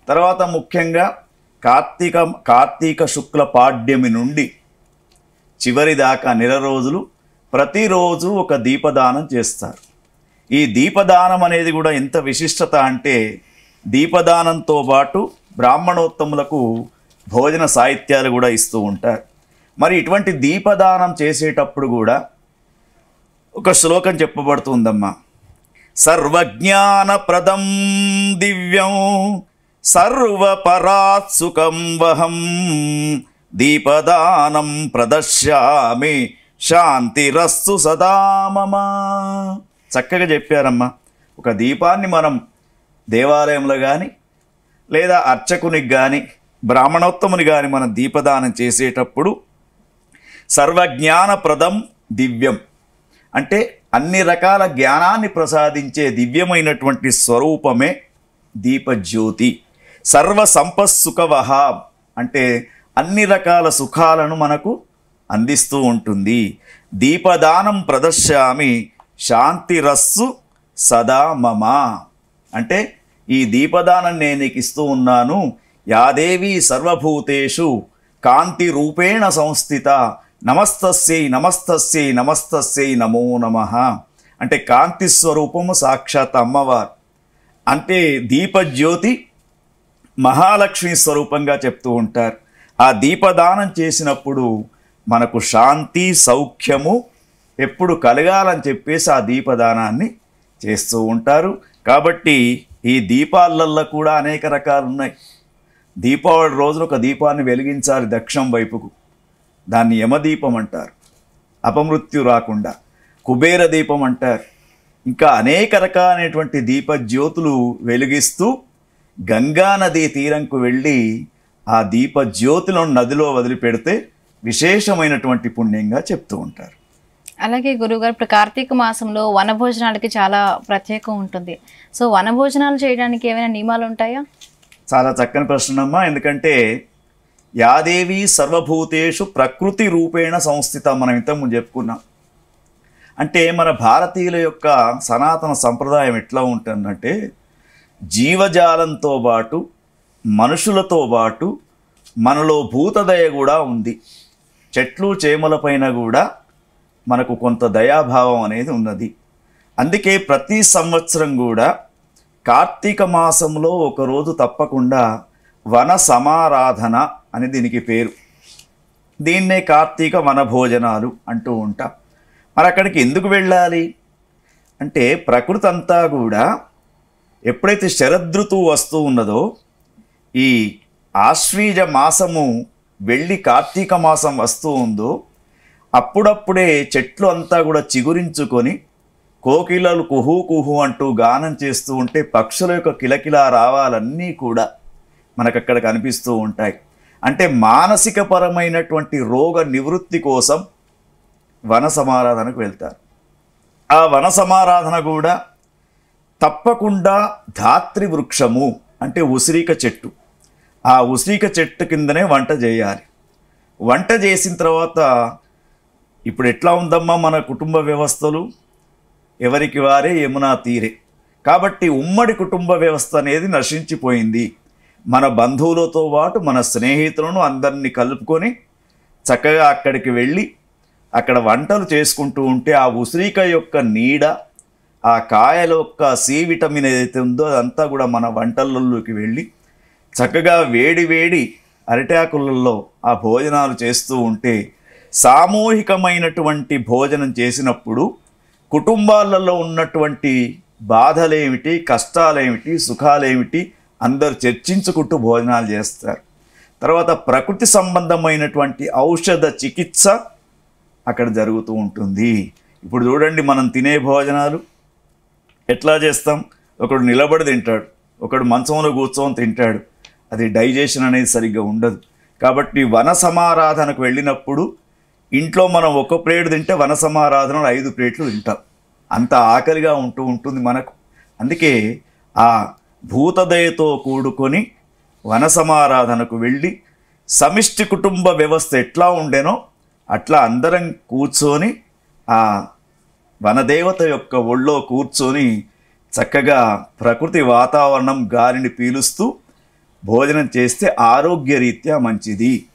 తర్వాత ముఖ్యంగా కార్తీక శుక్ల పాడ్యమి నుండి చివరి దాకా నెల రోజులు ప్రతిరోజు ఒక దీపదానం చేస్తారు. ఈ దీపదానం అనేది కూడా ఎంత విశిష్టత అంటే, దీపదానంతో పాటు బ్రాహ్మణోత్తములకు భోజన సాహిత్యాలు కూడా ఇస్తూ ఉంటారు. మరి ఇటువంటి దీపదానం చేసేటప్పుడు కూడా ఒక శ్లోకం చెప్పబడుతుందమ్మా. సర్వజ్ఞానప్రదం దివ్యం సర్వపరాత్సుఖం వహం దీపదానం ప్రదశ్యామి శాంతిరస్సు సదా మమ. చక్కగా చెప్పారమ్మా. ఒక దీపాన్ని మనం దేవాలయంలో కానీ లేదా అర్చకునికి కానీ బ్రాహ్మణోత్తముని కానీ మనం దీపదానం చేసేటప్పుడు సర్వజ్ఞానప్రదం దివ్యం అంటే అన్ని రకాల జ్ఞానాన్ని ప్రసాదించే దివ్యమైనటువంటి స్వరూపమే దీపజ్యోతి. సర్వ సంపత్సుఖవహ అంటే అన్ని రకాల సుఖాలను మనకు అందిస్తూ ఉంటుంది. దీపదానం ప్రదశ్యామి శాంతిరస్సు సదా మమ అంటే ఈ దీపదానం నేను నీకు ఇస్తూ ఉన్నాను. యాదేవి సర్వభూతేషు కాంతి రూపేణ సంస్థిత నమస్తస్యై నమస్తస్యై నమస్తస్యై నమో నమః అంటే కాంతి స్వరూపము సాక్షాత్ అమ్మవారు. అంటే దీపజ్యోతి మహాలక్ష్మి స్వరూపంగా చెప్తూ ఉంటారు. ఆ దీపదానం చేసినప్పుడు మనకు శాంతి సౌఖ్యము ఎప్పుడు కలగాలని చెప్పేసి ఆ దీపదానాన్ని చేస్తూ ఉంటారు. కాబట్టి ఈ దీపాలల్లో కూడా అనేక రకాలు ఉన్నాయి. దీపావళి రోజున ఒక దీపాన్ని వెలిగించాలి దక్షిణం వైపుకు, దాన్ని యమదీపం అంటారు. అపమృత్యు రాకుండా కుబేర దీపం అంటారు. ఇంకా అనేక రకాలైనటువంటి దీపజ్యోతులు వెలిగిస్తూ గంగా నదీ తీరంకు వెళ్ళి ఆ దీపజ్యోతులను నదిలో వదిలిపెడితే విశేషమైనటువంటి పుణ్యంగా చెప్తూ ఉంటారు. అలాగే గురువుగారు, ఇప్పుడు కార్తీక మాసంలో వనభోజనాలకి చాలా ప్రత్యేకం ఉంటుంది. సో వనభోజనాలు చేయడానికి ఏమైనా నియమాలు ఉంటాయా? చాలా చక్కని ప్రశ్నమ్మా. ఎందుకంటే యాదేవి సర్వభూతేషు ప్రకృతి రూపేణ సంస్థిత మనం ఇంతకుముందు చెప్పుకున్నాం. అంటే మన భారతీయుల యొక్క సనాతన సంప్రదాయం ఎట్లా ఉంటుందంటే, జీవజాలంతో పాటు మనుషులతో పాటు మనలో భూతదయ కూడా ఉంది. చెట్లు చేమలపైన కూడా మనకు కొంత దయాభావం అనేది ఉన్నది. అందుకే ప్రతి సంవత్సరం కూడా కార్తీక మాసంలో ఒకరోజు తప్పకుండా వన సమారాధన అని దీనికి పేరు. దీన్నే కార్తీక వన భోజనాలు అంటూ ఉంటాం. మరి అక్కడికి ఎందుకు వెళ్ళాలి అంటే, ప్రకృతి అంతా కూడా ఎప్పుడైతే శరదృతువు వస్తూ ఉన్నదో, ఈ ఆశ్వీజ మాసము వెళ్ళి కార్తీక మాసం వస్తూ ఉందో, అప్పుడప్పుడే చెట్లు అంతా కూడా చిగురించుకొని కోకిలలు కుహు కుహు అంటూ గానం చేస్తూ ఉంటే పక్షుల యొక్క కిలకిలా రావాలన్నీ కూడా మనకు అక్కడ కనిపిస్తూ ఉంటాయి. అంటే మానసిక పరమైనటువంటి రోగ నివృత్తి కోసం వన సమారాధనకు వెళ్తారు. ఆ వన సమారాధన కూడా తప్పకుండా ధాత్రి వృక్షము అంటే ఉసిరిక చెట్టు, ఆ ఉసిరిక చెట్టు కిందనే వంట చేయాలి. వంట చేసిన తర్వాత ఇప్పుడు ఎట్లా ఉందమ్మా మన కుటుంబ వ్యవస్థలు, ఎవరికి వారే యమునా తీరే. కాబట్టి ఉమ్మడి కుటుంబ వ్యవస్థ అనేది నశించిపోయింది. మన బంధువులతో పాటు మన స్నేహితులను అందరినీ కలుపుకొని చక్కగా అక్కడికి వెళ్ళి అక్కడ వంటలు చేసుకుంటూ ఉంటే ఆ ఉసిరిక యొక్క నీడ, ఆ కాయల యొక్క సి విటమిన్ ఏదైతే ఉందో అదంతా కూడా మన వంటలలోకి వెళ్ళి చక్కగా వేడి వేడి అరిటాకులలో ఆ భోజనాలు చేస్తూ ఉంటే, సామూహికమైనటువంటి భోజనం చేసినప్పుడు కుటుంబాలలో ఉన్నటువంటి బాధలేమిటి, కష్టాలేమిటి, సుఖాలేమిటి అందరూ చర్చించుకుంటూ భోజనాలు చేస్తారు. తర్వాత ప్రకృతి సంబంధమైనటువంటి ఔషధ చికిత్స అక్కడ జరుగుతూ ఉంటుంది. ఇప్పుడు చూడండి, మనం తినే భోజనాలు ఎట్లా చేస్తాం? ఒకడు నిలబడి తింటాడు, ఒకడు మంచంలో కూర్చొని తింటాడు. అది డైజెషన్ అనేది సరిగ్గా ఉండదు. కాబట్టి వన సమారాధనకు వెళ్ళినప్పుడు ఇంట్లో మనం ఒక ప్లేట్ తింటే వన సమారాధనలో 5 ప్లేట్లు తింటాం. అంత ఆకలిగా ఉంటుంది మనకు. అందుకే ఆ భూతదయతో కూడుకొని వన సమారాధనకు వెళ్ళి సమిష్టి కుటుంబ వ్యవస్థ ఎట్లా ఉండేనో అట్లా అందరం కూర్చొని ఆ వనదేవత యొక్క ఒళ్ళో కూర్చొని చక్కగా ప్రకృతి వాతావరణం గాలిని పీలుస్తూ భోజనం చేస్తే ఆరోగ్యరీత్యా మంచిది.